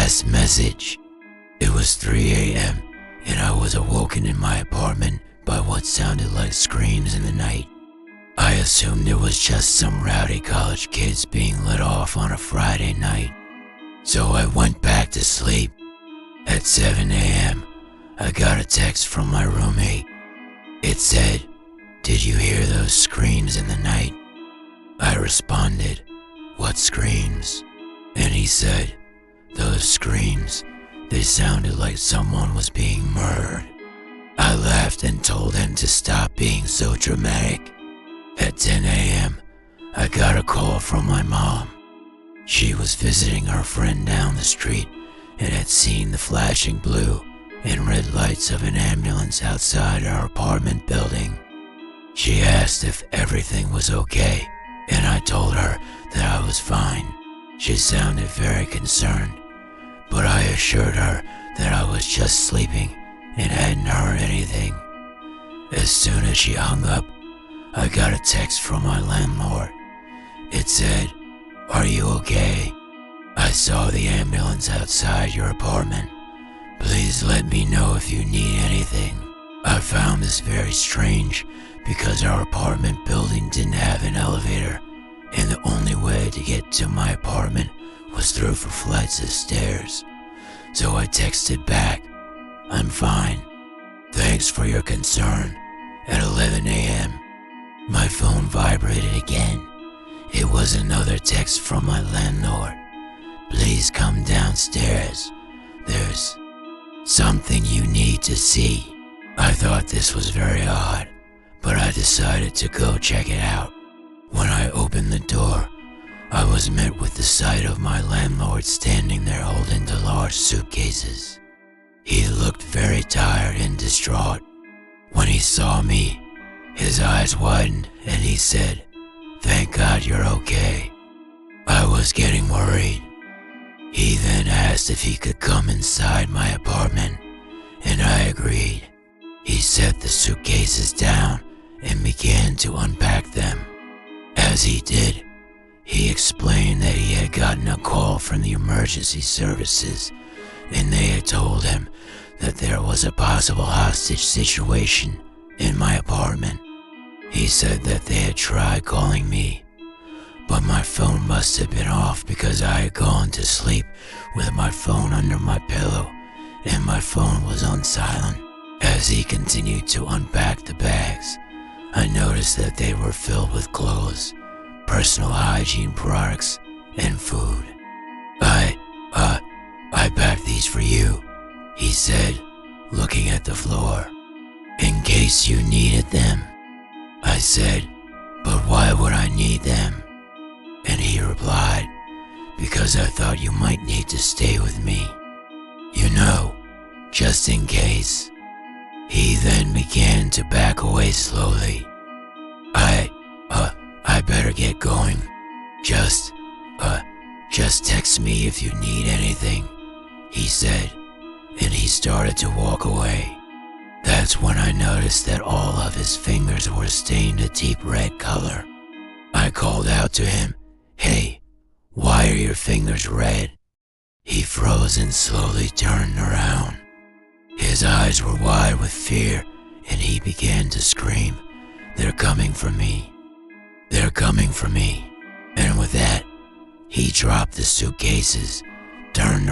last message. It was 3 a.m. and I was awoken in my apartment by what sounded like screams in the night. I assumed it was just some rowdy college kids being let off on a Friday night, so I went back to sleep. At 7 a.m., I got a text from my roommate. It said, "Did you hear those screams in the night?" I responded, "What screams?" And he said, "Those screams, they sounded like someone was being murdered." I laughed and told him to stop being so dramatic. At 10 a.m., I got a call from my mom. She was visiting her friend down the street and had seen the flashing blue and red lights of an ambulance outside our apartment building. She asked if everything was okay, and I told her that I was fine. She sounded very concerned, but I assured her that I was just sleeping and hadn't heard anything. As soon as she hung up, I got a text from my landlord. It said, "Are you okay? I saw the ambulance outside your apartment. Please let me know if you need anything." I found this very strange because our apartment building didn't have an elevator, and the only way to get to my apartment was through 4 flights of stairs. So I texted back, "I'm fine. Thanks for your concern." At 11 a.m., my phone vibrated again. It was another text from my landlord. "Please come downstairs. There's something you need to see." I thought this was very odd, but I decided to go check it out. When I opened the door, I was met with the sight of my landlord standing there holding the large suitcases. He looked very tired and distraught. When he saw me, his eyes widened and he said, "Thank God you're okay." I was getting worried. He then asked if he could come inside my apartment, and I agreed. He set the suitcases down and began to unpack them. As he did, he explained that he had gotten a call from the emergency services, and they had told him that there was a possible hostage situation in my apartment. He said that they had tried calling me, but my phone must have been off because I had gone to sleep with my phone under my pillow and my phone was on silent. As he continued to unpack the bags, I noticed that they were filled with clothes, personal hygiene products, and food. I packed these for you," he said, looking at the floor, "in case you needed them." I said, "But why would I need them?" And he replied, "Because I thought you might need to stay with me. You know, just in case." He then began to back away slowly. I better get going. Just text me if you need anything," he said, and he started to walk away. That's when I noticed that all of his fingers were stained a deep red color. I called out to him, "Hey, why are your fingers red?" He froze and slowly turned around. His eyes were wide with fear, and he began to scream, "They're coming for me. They're coming for me." And with that, he dropped the suitcases, turned